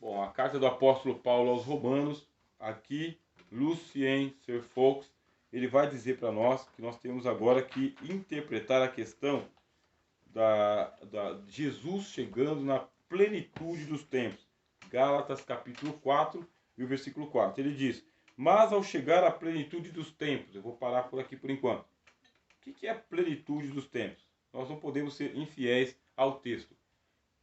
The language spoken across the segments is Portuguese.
Bom, a carta do apóstolo Paulo aos Romanos, aqui, Lucien Serfox, ele vai dizer para nós que nós temos agora que interpretar a questão da Jesus chegando na plenitude dos tempos. Gálatas capítulo 4 e o versículo 4. Ele diz: mas ao chegar à plenitude dos tempos, eu vou parar por aqui por enquanto. O que é a plenitude dos tempos? Nós não podemos ser infiéis ao texto.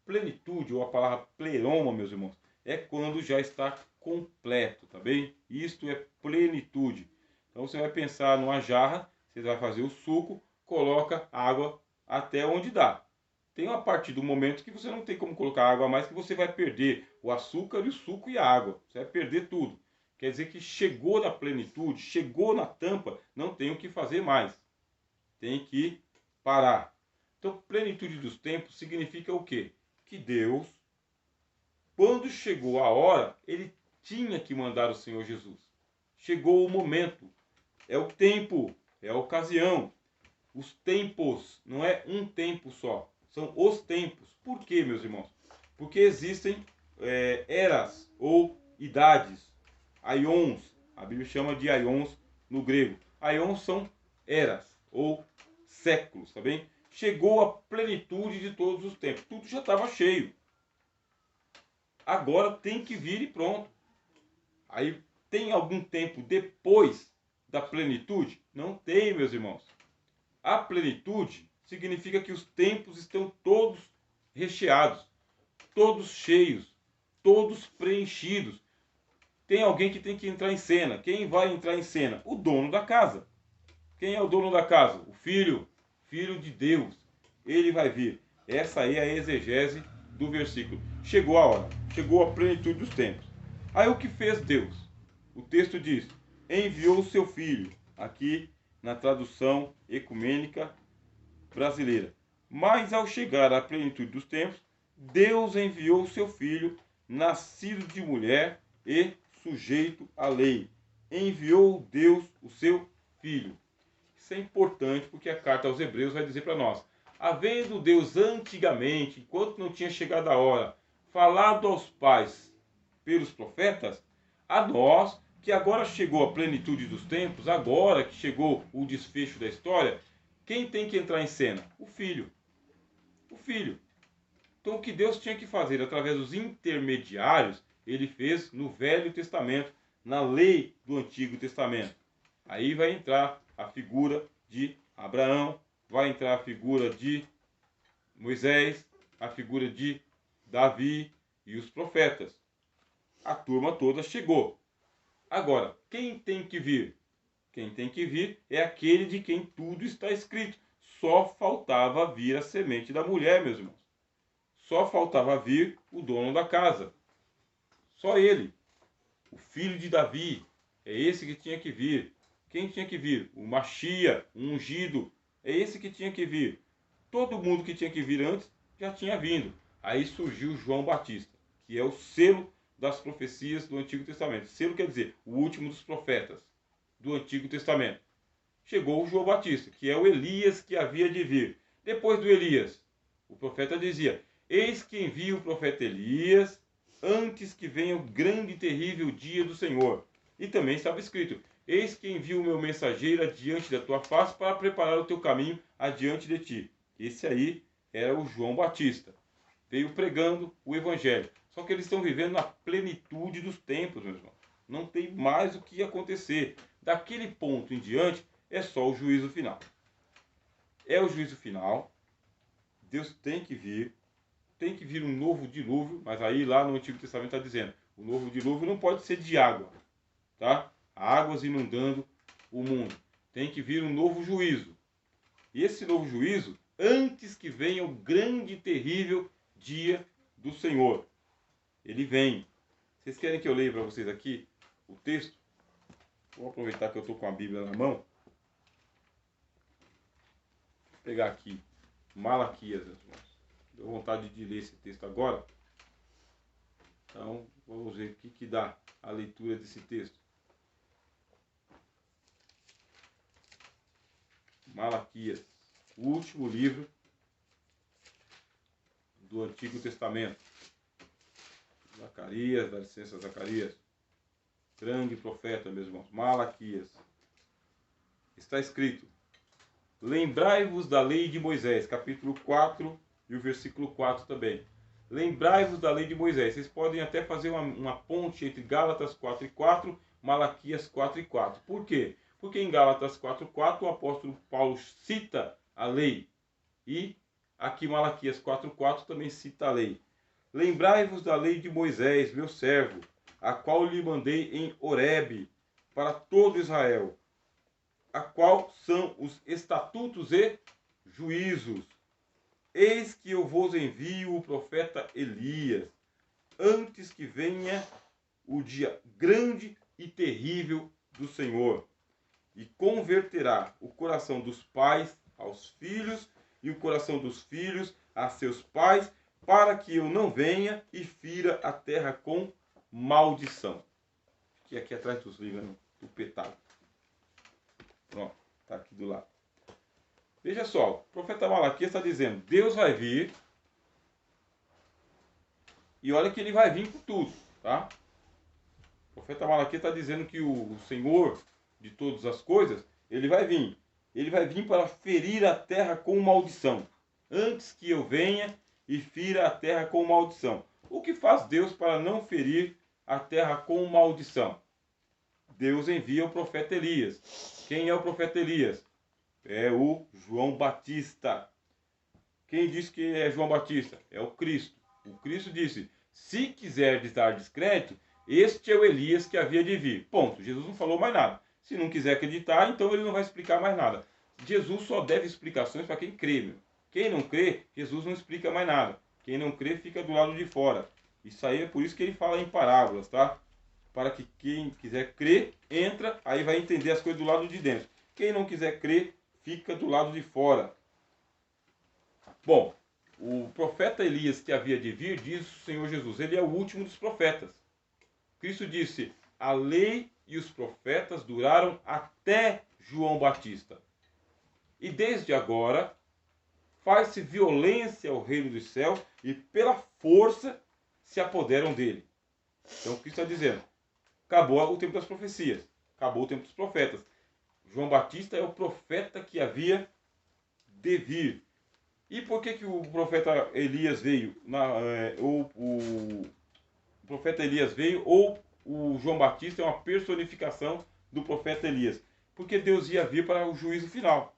Plenitude, ou a palavra pleroma, meus irmãos, é quando já está completo, tá bem? Isto é plenitude. Então você vai pensar numa jarra, você vai fazer o suco, coloca água até onde dá. Tem uma partir do momento que você não tem como colocar água a mais, que você vai perder o açúcar e o suco e a água. Você vai perder tudo. Quer dizer que chegou na plenitude, chegou na tampa, não tem o que fazer mais. Tem que parar. Então, plenitude dos tempos significa o quê? Que Deus, quando chegou a hora, ele tinha que mandar o Senhor Jesus. Chegou o momento. É o tempo, é a ocasião. Os tempos, não é um tempo só, são os tempos. Por quê, meus irmãos? Porque existem eras ou idades, aions, a Bíblia chama de aions no grego. Aions são eras ou séculos, tá bem? Chegou a plenitude de todos os tempos, tudo já estava cheio. Agora tem que vir e pronto. Aí tem algum tempo depois da plenitude? Não tem, meus irmãos. A plenitude significa que os tempos estão todos recheados, todos cheios, todos preenchidos. Tem alguém que tem que entrar em cena. Quem vai entrar em cena? O dono da casa. Quem é o dono da casa? O Filho, Filho de Deus. Ele vai vir. Essa aí é a exegese do versículo. Chegou a hora, chegou a plenitude dos tempos. Aí o que fez Deus? O texto diz: enviou o seu Filho. Aqui na tradução ecumênica brasileira. Mas ao chegar à plenitude dos tempos, Deus enviou o seu Filho, nascido de mulher e sujeito à lei. Enviou Deus o seu Filho. Isso é importante porque a carta aos Hebreus vai dizer para nós: havendo Deus antigamente, enquanto não tinha chegado a hora, falado aos pais pelos profetas, a nós, que agora chegou a plenitude dos tempos, agora que chegou o desfecho da história, quem tem que entrar em cena? O Filho. O Filho. Então o que Deus tinha que fazer através dos intermediários, ele fez no Velho Testamento, na lei do Antigo Testamento. Aí vai entrar a figura de Abraão, vai entrar a figura de Moisés, a figura de Davi e os profetas. A turma toda chegou. Agora, quem tem que vir? Quem tem que vir é aquele de quem tudo está escrito. Só faltava vir a semente da mulher, meus irmãos. Só faltava vir o dono da casa. Só ele. O filho de Davi. É esse que tinha que vir. Quem tinha que vir? O Machia, o ungido. É esse que tinha que vir. Todo mundo que tinha que vir antes já tinha vindo. Aí surgiu João Batista, que é o selo das profecias do Antigo Testamento. Selo quer dizer o último dos profetas do Antigo Testamento. Chegou o João Batista, que é o Elias que havia de vir. Depois do Elias, o profeta dizia: eis que envia o profeta Elias antes que venha o grande e terrível dia do Senhor. E também estava escrito: eis que envio o meu mensageiro adiante da tua face para preparar o teu caminho adiante de ti. Esse aí era o João Batista. Veio pregando o evangelho. Só que eles estão vivendo na plenitude dos tempos, meus irmãos. Não tem mais o que acontecer. Daquele ponto em diante, é só o juízo final. É o juízo final. Deus tem que vir um novo dilúvio, mas aí lá no Antigo Testamento está dizendo, o novo dilúvio não pode ser de água, tá? Águas inundando o mundo. Tem que vir um novo juízo. E esse novo juízo, antes que venha o grande e terrível dia do Senhor. Ele vem. Vocês querem que eu leia para vocês aqui o texto? Vou aproveitar que eu estou com a Bíblia na mão. Vou pegar aqui Malaquias, meus irmãos. Deu vontade de ler esse texto agora. Então, vamos ver o que dá a leitura desse texto. Malaquias, o último livro do Antigo Testamento. Zacarias, dá licença, Zacarias. Grande profeta, meus irmãos. Malaquias. Está escrito: lembrai-vos da lei de Moisés, capítulo 4 e o versículo 4 também. Lembrai-vos da lei de Moisés. Vocês podem até fazer uma ponte entre Gálatas 4 e 4, Malaquias 4 e 4. Por quê? Porque em Gálatas 4 e 4 o apóstolo Paulo cita a lei. E aqui Malaquias 4 e 4 também cita a lei. Lembrai-vos da lei de Moisés, meu servo, a qual lhe mandei em Horebe, para todo Israel, a qual são os estatutos e juízos. Eis que eu vos envio o profeta Elias, antes que venha o dia grande e terrível do Senhor, e converterá o coração dos pais aos filhos, e o coração dos filhos a seus pais, para que eu não venha e fira a terra com maldição. Que aqui atrás dos livros, do petado. Pronto, está aqui do lado. Veja só, o profeta Malaquias está dizendo, Deus vai vir, e olha que ele vai vir com tudo, tá? O profeta Malaquias está dizendo que o Senhor de todas as coisas, ele vai vir. Ele vai vir para ferir a terra com maldição. Antes que eu venha e fira a terra com maldição. O que faz Deus para não ferir a terra com maldição? Deus envia o profeta Elias. Quem é o profeta Elias? É o João Batista. Quem diz que é João Batista? É o Cristo. O Cristo disse, se quiserdes dar descrédito, este é o Elias que havia de vir. Ponto. Jesus não falou mais nada. Se não quiser acreditar, então ele não vai explicar mais nada. Jesus só deve explicações para quem crê, meu. Quem não crê, Jesus não explica mais nada. Quem não crê, fica do lado de fora. Isso aí é por isso que ele fala em parábolas, tá? Para que quem quiser crer, entra, aí vai entender as coisas do lado de dentro. Quem não quiser crer, fica do lado de fora. Bom, o profeta Elias que havia de vir, diz o Senhor Jesus, ele é o último dos profetas. Cristo disse, a lei e os profetas duraram até João Batista. E desde agora, faz-se violência ao reino dos céus e pela força se apoderam dele. Então Cristo está dizendo, acabou o tempo das profecias, acabou o tempo dos profetas. João Batista é o profeta que havia de vir. E por que o profeta Elias veio? O profeta Elias veio, ou o João Batista é uma personificação do profeta Elias? Porque Deus ia vir para o juízo final.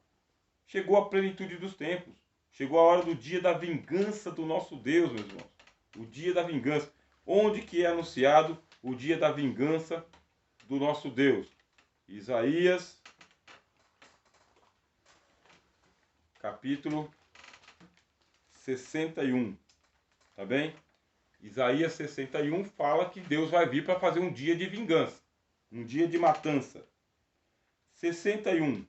Chegou a plenitude dos tempos. Chegou a hora do dia da vingança do nosso Deus, meus irmãos. O dia da vingança. Onde que é anunciado o dia da vingança do nosso Deus? Isaías, capítulo 61. Tá bem? Isaías 61 fala que Deus vai vir para fazer um dia de vingança. Um dia de matança. 61.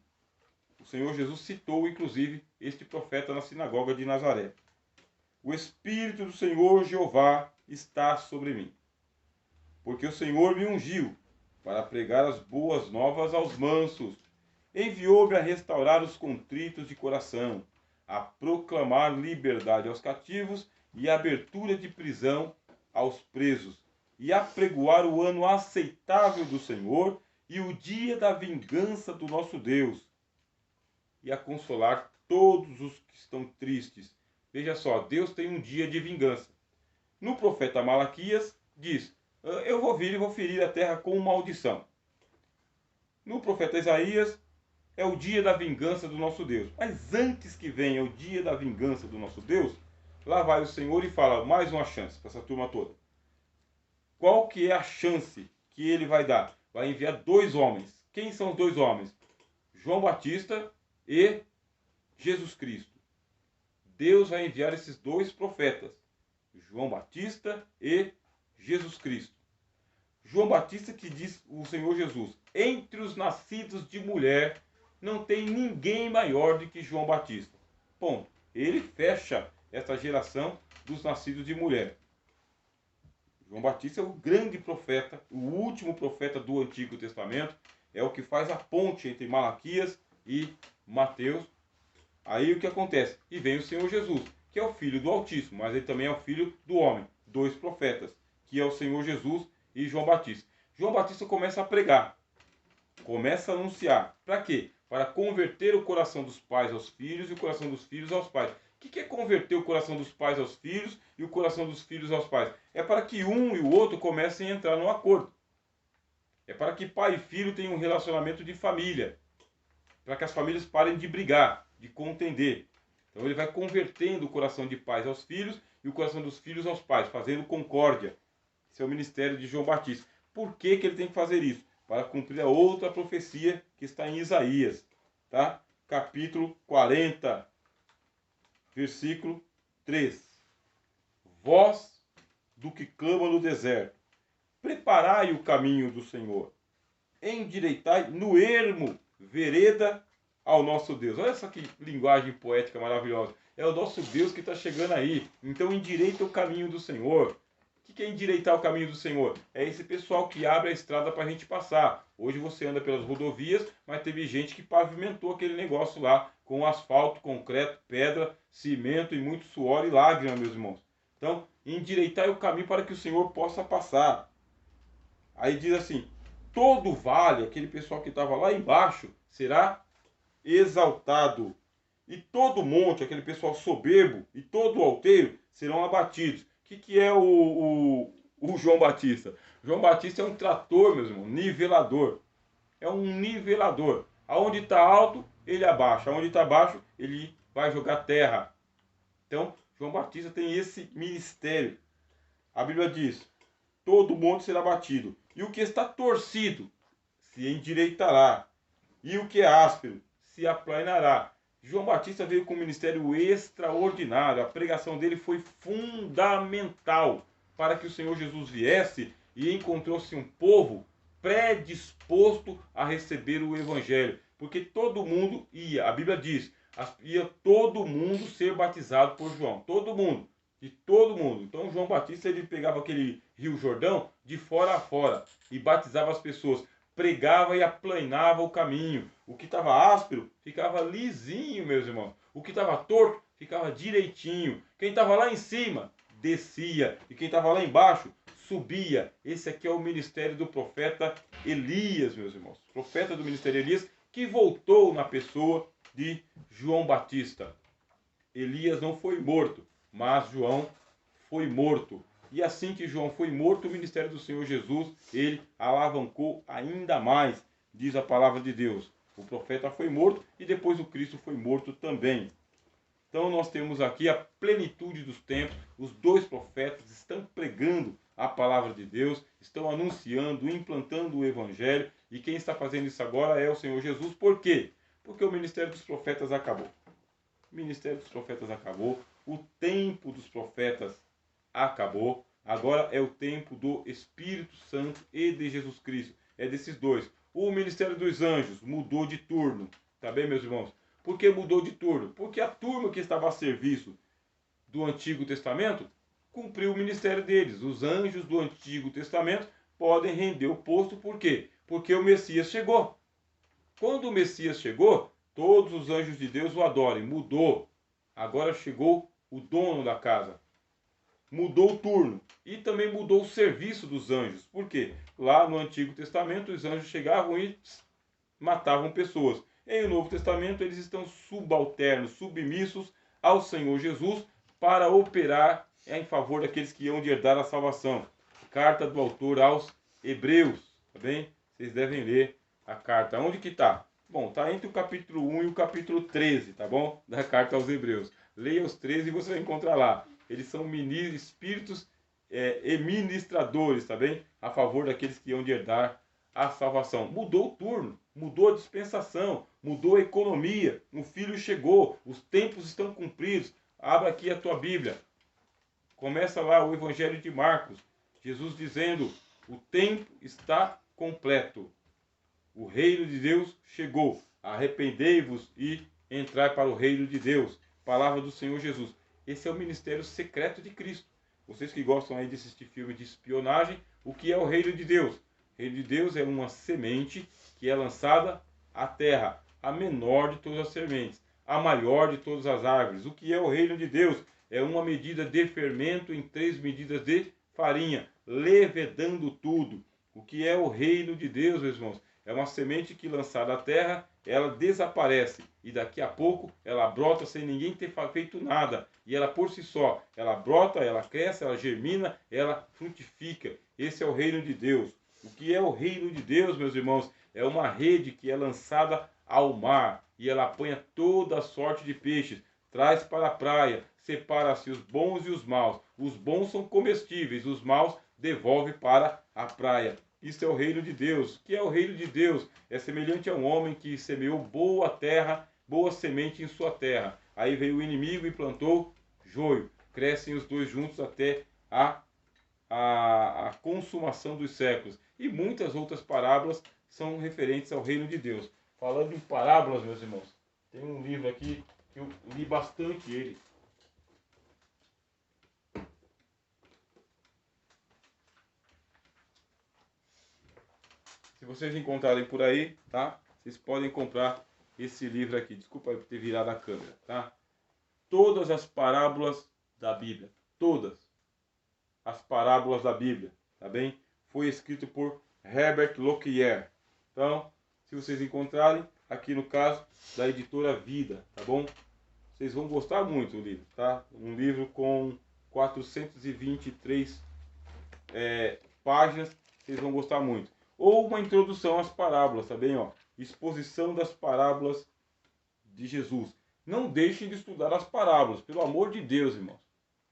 O Senhor Jesus citou, inclusive, este profeta na sinagoga de Nazaré. O Espírito do Senhor Jeová está sobre mim, porque o Senhor me ungiu para pregar as boas novas aos mansos. Enviou-me a restaurar os contritos de coração, a proclamar liberdade aos cativos e abertura de prisão aos presos, e a pregoar o ano aceitável do Senhor e o dia da vingança do nosso Deus, e a consolar todos os que estão tristes. Veja só, Deus tem um dia de vingança. No profeta Malaquias diz, eu vou vir e vou ferir a terra com maldição. No profeta Isaías, é o dia da vingança do nosso Deus. Mas antes que venha o dia da vingança do nosso Deus, lá vai o Senhor e fala, mais uma chance para essa turma toda. Qual que é a chance que ele vai dar? Vai enviar 2 homens. Quem são os 2 homens? João Batista e Jesus Cristo. Deus vai enviar esses 2 profetas, João Batista e Jesus Cristo. João Batista que diz o Senhor Jesus, entre os nascidos de mulher, não tem ninguém maior do que João Batista. Ponto. Ele fecha essa geração dos nascidos de mulher. João Batista é o grande profeta, o último profeta do Antigo Testamento, é o que faz a ponte entre Malaquias e Mateus. Aí o que acontece? E vem o Senhor Jesus, que é o Filho do Altíssimo, mas ele também é o Filho do homem. 2 profetas. que é o Senhor Jesus e João Batista. João Batista começa a pregar, começa a anunciar. Para quê? Para converter o coração dos pais aos filhos e o coração dos filhos aos pais. O que é converter o coração dos pais aos filhos e o coração dos filhos aos pais? É para que um e o outro comecem a entrar num acordo. É para que pai e filho tenham um relacionamento de família. Para que as famílias parem de brigar, de contender. Então ele vai convertendo o coração de pais aos filhos e o coração dos filhos aos pais, fazendo concórdia. Esse é o ministério de João Batista. Por que ele tem que fazer isso? Para cumprir a outra profecia que está em Isaías, tá? Capítulo 40, versículo 3. Voz do que clama no deserto, preparai o caminho do Senhor, endireitai no ermo vereda ao nosso Deus. Olha só que linguagem poética maravilhosa. É o nosso Deus que está chegando aí. Então endireita o caminho do Senhor. O que é endireitar o caminho do Senhor? É esse pessoal que abre a estrada para a gente passar. Hoje você anda pelas rodovias, mas teve gente que pavimentou aquele negócio lá com asfalto, concreto, pedra, cimento e muito suor e lágrima, meus irmãos. Então, endireitar o caminho para que o Senhor possa passar. Aí diz assim, todo vale, aquele pessoal que estava lá embaixo, será exaltado. E todo monte, aquele pessoal soberbo, e todo alteiro serão abatidos. O que é o João Batista? João Batista é um trator, meus irmãos, nivelador. É um nivelador. Aonde está alto, ele abaixa. Aonde está baixo, ele vai jogar terra. Então, João Batista tem esse ministério. A Bíblia diz, todo monte será batido. E o que está torcido se endireitará. E o que é áspero se aplanará. João Batista veio com um ministério extraordinário. A pregação dele foi fundamental para que o Senhor Jesus viesse e encontrou-se um povo predisposto a receber o Evangelho. Porque todo mundo ia, a Bíblia diz, ia todo mundo ser batizado por João. Todo mundo. De todo mundo. Então João Batista ele pegava aquele Rio Jordão de fora a fora e batizava as pessoas. Pregava e aplanava o caminho. O que estava áspero ficava lisinho, meus irmãos. O que estava torto ficava direitinho. Quem estava lá em cima descia e quem estava lá embaixo subia. Esse aqui é o ministério do profeta Elias, meus irmãos. Profeta do ministério Elias que voltou na pessoa de João Batista. Elias não foi morto, mas João foi morto. E assim que João foi morto, o ministério do Senhor Jesus, ele alavancou ainda mais, diz a palavra de Deus. O profeta foi morto e depois o Cristo foi morto também. Então nós temos aqui a plenitude dos tempos. Os dois profetas estão pregando a palavra de Deus, estão anunciando, implantando o evangelho. E quem está fazendo isso agora é o Senhor Jesus. Por quê? Porque o ministério dos profetas acabou. O ministério dos profetas acabou. O tempo dos profetas acabou. Agora é o tempo do Espírito Santo e de Jesus Cristo. É desses dois. O ministério dos anjos mudou de turno. Tá bem, meus irmãos? Por que mudou de turno? Porque a turma que estava a serviço do Antigo Testamento cumpriu o ministério deles. Os anjos do Antigo Testamento podem render o posto. Por quê? Porque o Messias chegou. Quando o Messias chegou, todos os anjos de Deus o adorem. Mudou. Agora chegou o dono da casa. Mudou o turno. E também mudou o serviço dos anjos. Por quê? Lá no Antigo Testamento, os anjos chegavam e matavam pessoas. Em Novo Testamento, eles estão subalternos, submissos ao Senhor Jesus para operar em favor daqueles que hão de herdar a salvação. Carta do autor aos Hebreus. Tá bem? Vocês devem ler a carta. Onde que está? Bom, está entre o capítulo 1 e o capítulo 13, tá bom? Da carta aos Hebreus. Leia os 13 e você vai encontrar lá. Eles são espíritos e ministradores, tá bem? A favor daqueles que hão de herdar a salvação. Mudou o turno, mudou a dispensação, mudou a economia. O filho chegou, os tempos estão cumpridos. Abra aqui a tua Bíblia. Começa lá o Evangelho de Marcos. Jesus dizendo, o tempo está completo. O reino de Deus chegou. Arrependei-vos e entrai para o reino de Deus. Palavra do Senhor Jesus. Esse é o ministério secreto de Cristo. Vocês que gostam aí de assistir filme de espionagem, o que é o reino de Deus? O reino de Deus é uma semente que é lançada à terra, a menor de todas as sementes, a maior de todas as árvores. O que é o reino de Deus? É uma medida de fermento em 3 medidas de farinha. levedando tudo. O que é o reino de Deus, meus irmãos? É uma semente que, lançada à terra, ela desaparece e daqui a pouco ela brota sem ninguém ter feito nada. E ela por si só, ela brota, ela cresce, ela germina, ela frutifica. Esse é o reino de Deus. O que é o reino de Deus, meus irmãos? É uma rede que é lançada ao mar e ela apanha toda sorte de peixes, traz para a praia, separa-se os bons e os maus. Os bons são comestíveis, os maus devolve para a praia. Isso é o reino de Deus. O que é o reino de Deus? É semelhante a um homem que semeou boa terra, boa semente em sua terra. Aí veio o inimigo e plantou joio. Crescem os dois juntos até a consumação dos séculos. E muitas outras parábolas são referentes ao reino de Deus. Falando em parábolas, meus irmãos, tem um livro aqui que eu li bastante ele. Se vocês encontrarem por aí, tá? Vocês podem comprar esse livro aqui. Desculpa por ter virado a câmera, tá? Todas as parábolas da Bíblia, todas as parábolas da Bíblia, tá bem? Foi escrito por Herbert Lockyer. Então, se vocês encontrarem, aqui no caso da editora Vida, tá bom? Vocês vão gostar muito do livro, tá? Um livro com 423 páginas, vocês vão gostar muito. Ou uma introdução às parábolas, tá bem? Ó, exposição das parábolas de Jesus. Não deixem de estudar as parábolas, pelo amor de Deus, irmãos.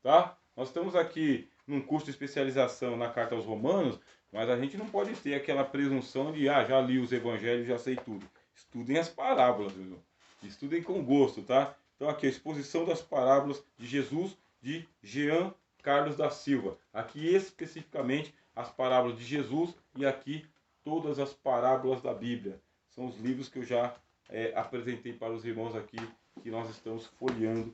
Tá? Nós estamos aqui num curso de especialização na Carta aos Romanos, mas a gente não pode ter aquela presunção de, já li os evangelhos, já sei tudo. Estudem as parábolas, irmão. Estudem com gosto, tá? Então aqui a exposição das parábolas de Jesus, de Jean Carlos da Silva. Aqui especificamente as parábolas de Jesus e aqui todas as parábolas da Bíblia. São os livros que eu já apresentei para os irmãos aqui, que nós estamos folheando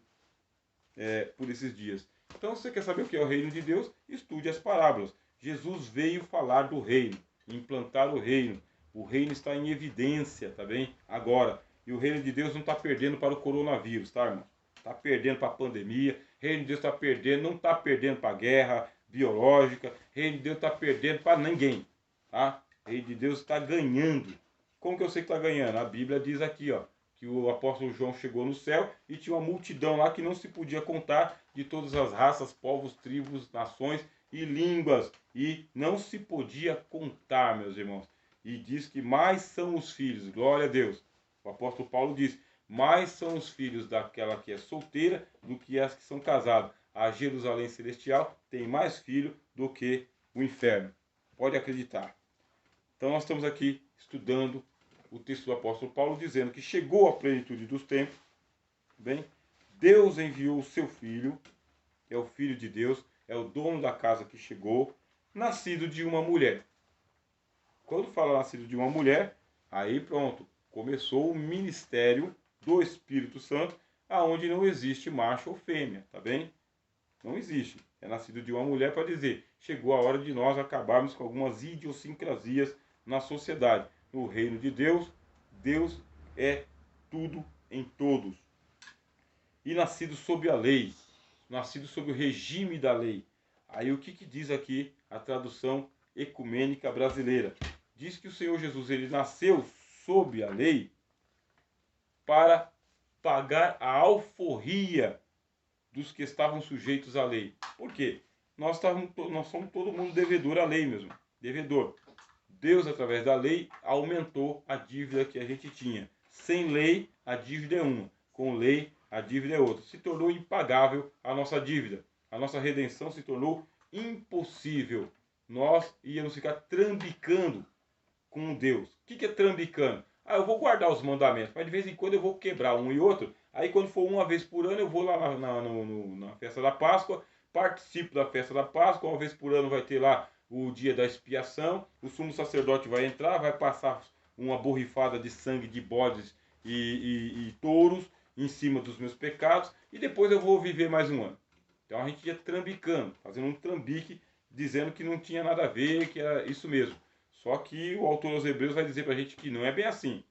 por esses dias. Então, se você quer saber o que é o reino de Deus, estude as parábolas. Jesus veio falar do reino, implantar o reino. O reino está em evidência, tá bem? Agora. E o reino de Deus não está perdendo para o coronavírus, tá, irmão? Está perdendo para a pandemia. O reino de Deus está perdendo, não está perdendo para a guerra biológica. O reino de Deus está perdendo para ninguém, tá? O reino de Deus está ganhando. Como que eu sei que está ganhando? A Bíblia diz aqui, ó, que o apóstolo João chegou no céu e tinha uma multidão lá que não se podia contar, de todas as raças, povos, tribos, nações e línguas. E não se podia contar, meus irmãos. E diz que mais são os filhos, glória a Deus. O apóstolo Paulo diz, mais são os filhos daquela que é solteira do que as que são casadas. A Jerusalém Celestial tem mais filho do que o inferno. Pode acreditar. Então nós estamos aqui estudando o texto do apóstolo Paulo dizendo que chegou a plenitude dos tempos, bem? Deus enviou o seu filho, é o filho de Deus, é o dono da casa que chegou, nascido de uma mulher. Quando fala nascido de uma mulher, aí pronto, começou o ministério do Espírito Santo, aonde não existe macho ou fêmea, tá bem? Não existe. É nascido de uma mulher para dizer, chegou a hora de nós acabarmos com algumas idiosincrasias na sociedade. No reino de Deus, Deus é tudo em todos. E nascido sob a lei, nascido sob o regime da lei. Aí o que diz aqui a tradução ecumênica brasileira? Diz que o Senhor Jesus ele nasceu sob a lei para pagar a alforria dos que estavam sujeitos à lei. Por quê? Nós somos todo mundo devedor à lei mesmo. Devedor. Deus, através da lei, aumentou a dívida que a gente tinha. Sem lei, a dívida é uma. Com lei, a dívida é outra. Se tornou impagável a nossa dívida. A nossa redenção se tornou impossível. Nós íamos ficar trambicando com Deus. O que é trambicando? Eu vou guardar os mandamentos, mas de vez em quando eu vou quebrar um e outro. Aí quando for uma vez por ano, eu vou lá na festa da Páscoa, participo da festa da Páscoa, uma vez por ano vai ter lá o dia da expiação, o sumo sacerdote vai entrar, vai passar uma borrifada de sangue de bodes e touros em cima dos meus pecados, e depois eu vou viver mais um ano. Então a gente ia trambicando, fazendo um trambique, dizendo que não tinha nada a ver, que era isso mesmo. Só que o autor aos Hebreus vai dizer para a gente que não é bem assim.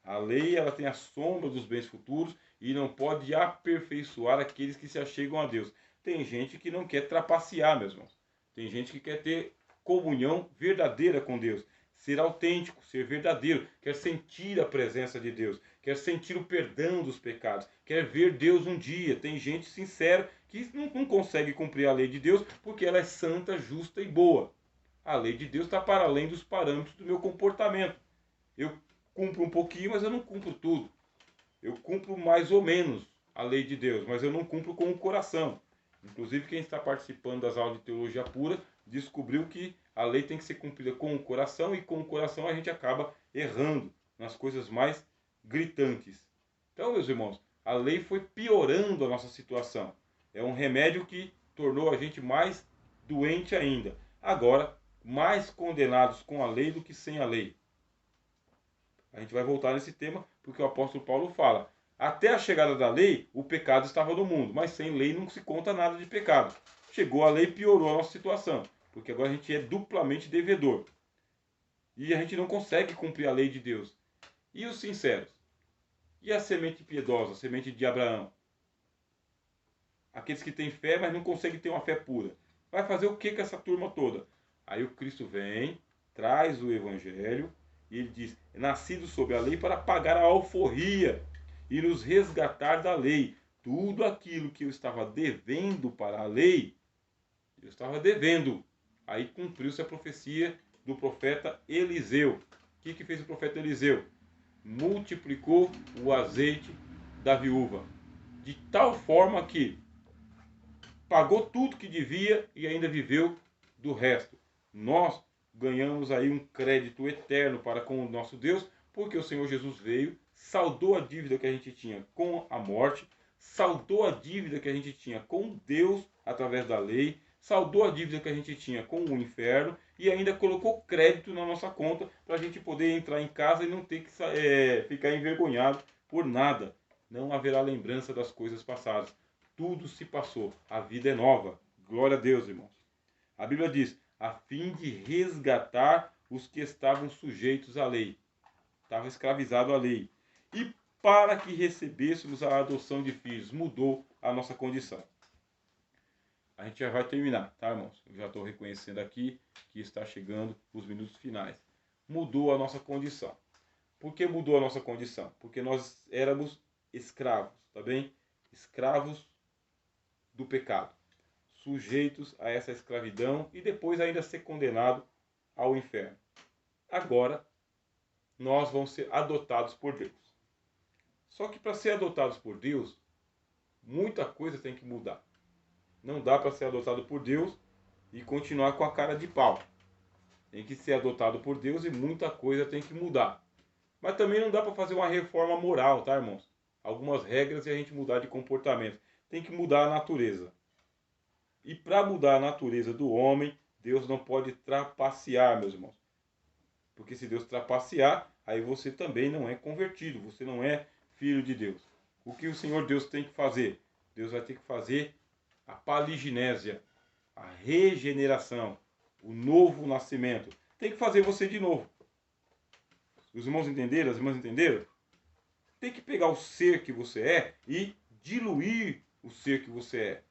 A lei ela tem a sombra dos bens futuros e não pode aperfeiçoar aqueles que se achegam a Deus. Tem gente que não quer trapacear, meus irmãos. Tem gente que quer ter comunhão verdadeira com Deus. Ser autêntico, ser verdadeiro, quer sentir a presença de Deus, quer sentir o perdão dos pecados, quer ver Deus um dia. Tem gente sincera que não consegue cumprir a lei de Deus porque ela é santa, justa e boa. A lei de Deus está para além dos parâmetros do meu comportamento. Eu cumpro um pouquinho, mas eu não cumpro tudo. Eu cumpro mais ou menos a lei de Deus, mas eu não cumpro com o coração. Inclusive, quem está participando das aulas de teologia pura descobriu que a lei tem que ser cumprida com o coração, e com o coração a gente acaba errando nas coisas mais gritantes. Então, meus irmãos, a lei foi piorando a nossa situação. É um remédio que tornou a gente mais doente ainda. Agora, mais condenados com a lei do que sem a lei. A gente vai voltar nesse tema, porque o apóstolo Paulo fala: até a chegada da lei, o pecado estava no mundo, mas sem lei não se conta nada de pecado. Chegou a lei e piorou a nossa situação, porque agora a gente é duplamente devedor. E a gente não consegue cumprir a lei de Deus. E os sinceros? E a semente piedosa, a semente de Abraão? Aqueles que têm fé, mas não conseguem ter uma fé pura. Vai fazer o que com essa turma toda? Aí o Cristo vem, traz o evangelho, e ele diz: nascido sob a lei para pagar a alforria e nos resgatar da lei. Tudo aquilo que eu estava devendo para a lei, eu estava devendo. Aí cumpriu-se a profecia do profeta Eliseu. O que fez o profeta Eliseu? Multiplicou o azeite da viúva, de tal forma que pagou tudo que devia e ainda viveu do resto. Nós ganhamos aí um crédito eterno para com o nosso Deus, porque o Senhor Jesus veio, saldou a dívida que a gente tinha com a morte, saldou a dívida que a gente tinha com Deus através da lei, saldou a dívida que a gente tinha com o inferno e ainda colocou crédito na nossa conta para a gente poder entrar em casa e não ter que ficar envergonhado por nada. Não haverá lembrança das coisas passadas. Tudo se passou. A vida é nova. Glória a Deus, irmãos. A Bíblia diz: a fim de resgatar os que estavam sujeitos à lei. Estavam escravizados à lei. E para que recebêssemos a adoção de filhos. Mudou a nossa condição. A gente já vai terminar, tá, irmãos? Eu já estou reconhecendo aqui que está chegando os minutos finais. Mudou a nossa condição. Por que mudou a nossa condição? Porque nós éramos escravos, tá bem? Escravos do pecado, sujeitos a essa escravidão e depois ainda ser condenado ao inferno. Agora, nós vamos ser adotados por Deus. Só que para ser adotados por Deus, muita coisa tem que mudar. Não dá para ser adotado por Deus e continuar com a cara de pau. Tem que ser adotado por Deus e muita coisa tem que mudar. Mas também não dá para fazer uma reforma moral, tá, irmãos? Algumas regras e a gente mudar de comportamento. Tem que mudar a natureza. E para mudar a natureza do homem, Deus não pode trapacear, meus irmãos. Porque se Deus trapacear, aí você também não é convertido, você não é filho de Deus. O que o Senhor Deus tem que fazer? Deus vai ter que fazer a paliginésia, a regeneração, o novo nascimento. Tem que fazer você de novo. Os irmãos entenderam? As irmãs entenderam? Tem que pegar o ser que você é e diluir o ser que você é.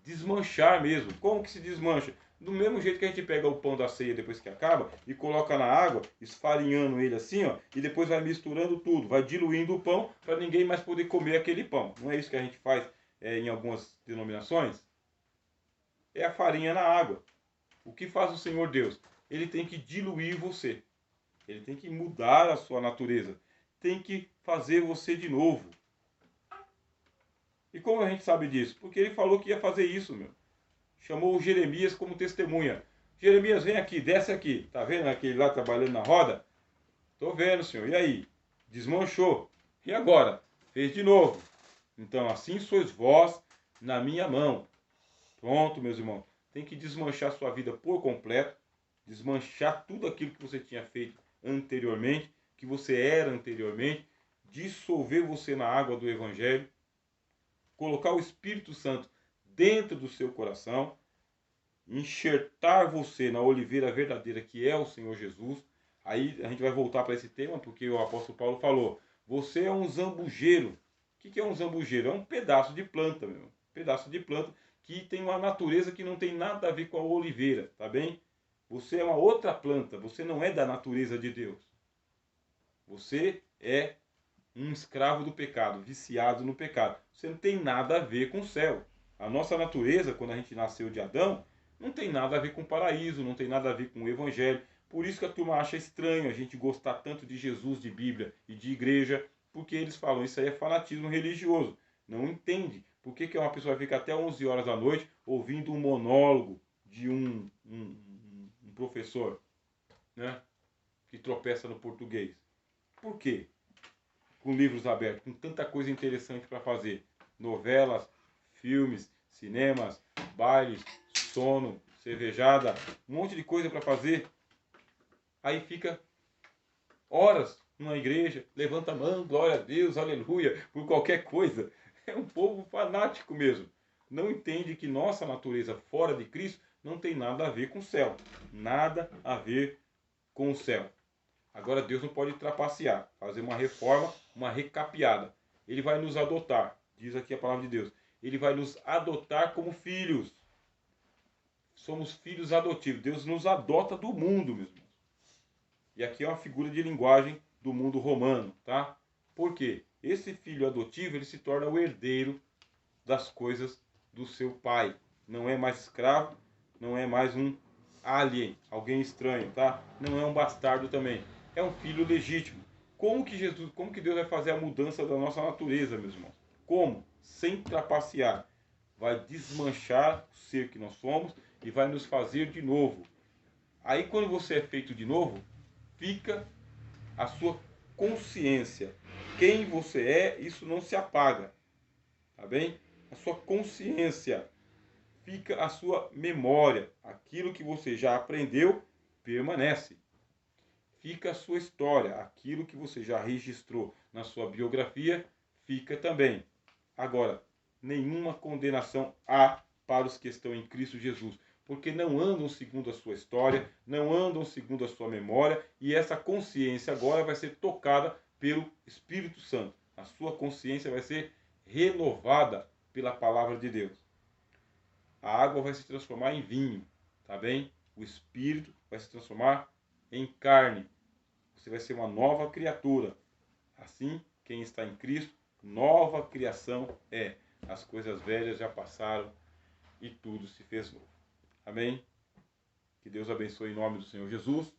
Desmanchar mesmo. Como que se desmancha? Do mesmo jeito que a gente pega o pão da ceia depois que acaba e coloca na água, esfarinhando ele assim, ó, e depois vai misturando tudo, vai diluindo o pão para ninguém mais poder comer aquele pão. Não é isso que a gente faz em algumas denominações? É a farinha na água. O que faz o Senhor Deus? Ele tem que diluir você. Ele tem que mudar a sua natureza. Tem que fazer você de novo. E como a gente sabe disso? Porque ele falou que ia fazer isso, meu. Chamou o Jeremias como testemunha. Jeremias, vem aqui, desce aqui. Tá vendo aquele lá trabalhando na roda? Tô vendo, senhor. E aí? Desmanchou. E agora? Fez de novo. Então, assim sois vós na minha mão. Pronto, meus irmãos. Tem que desmanchar sua vida por completo. Desmanchar tudo aquilo que você tinha feito anteriormente, que você era anteriormente. Dissolver você na água do Evangelho. Colocar o Espírito Santo dentro do seu coração, enxertar você na oliveira verdadeira que é o Senhor Jesus. Aí a gente vai voltar para esse tema, porque o apóstolo Paulo falou: você é um zambujeiro. O que é um zambujeiro? É um pedaço de planta, meu. Um pedaço de planta que tem uma natureza que não tem nada a ver com a oliveira, tá bem? Você é uma outra planta. Você não é da natureza de Deus. Você é um escravo do pecado, viciado no pecado. Você não tem nada a ver com o céu. A nossa natureza, quando a gente nasceu de Adão, não tem nada a ver com o paraíso, não tem nada a ver com o evangelho. Por isso que a turma acha estranho a gente gostar tanto de Jesus, de Bíblia e de igreja, porque eles falam isso aí é fanatismo religioso. Não entende por que uma pessoa fica até 11 horas da noite ouvindo um monólogo de um professor, né, que tropeça no português. Por quê? Com livros abertos, com tanta coisa interessante para fazer. Novelas, filmes, cinemas, bailes, sono, cervejada, um monte de coisa para fazer. Aí fica horas numa igreja, levanta a mão, glória a Deus, aleluia, por qualquer coisa. É um povo fanático mesmo. Não entende que nossa natureza fora de Cristo não tem nada a ver com o céu. Nada a ver com o céu. Agora Deus não pode trapacear, fazer uma reforma, uma recapeada. Ele vai nos adotar, diz aqui a palavra de Deus. Ele vai nos adotar como filhos. Somos filhos adotivos. Deus nos adota do mundo, meus irmãos. E aqui é uma figura de linguagem do mundo romano, tá? Por quê? Esse filho adotivo, ele se torna o herdeiro das coisas do seu pai. Não é mais escravo, não é mais um alien, alguém estranho, tá? Não é um bastardo também. É um filho legítimo. Como que Deus vai fazer a mudança da nossa natureza, meus irmãos? Como? Sem trapacear. Vai desmanchar o ser que nós somos e vai nos fazer de novo. Aí quando você é feito de novo, fica a sua consciência. Quem você é, isso não se apaga. Tá bem? A sua consciência. Fica a sua memória. Aquilo que você já aprendeu, permanece. Fica a sua história. Aquilo que você já registrou na sua biografia, fica também. Agora, nenhuma condenação há para os que estão em Cristo Jesus, porque não andam segundo a sua história, não andam segundo a sua memória, e essa consciência agora vai ser tocada pelo Espírito Santo. A sua consciência vai ser renovada pela palavra de Deus. A água vai se transformar em vinho, tá bem? O Espírito vai se transformar em carne. Você vai ser uma nova criatura. Assim, quem está em Cristo, nova criação é. As coisas velhas já passaram e tudo se fez novo. Amém? Que Deus abençoe em nome do Senhor Jesus.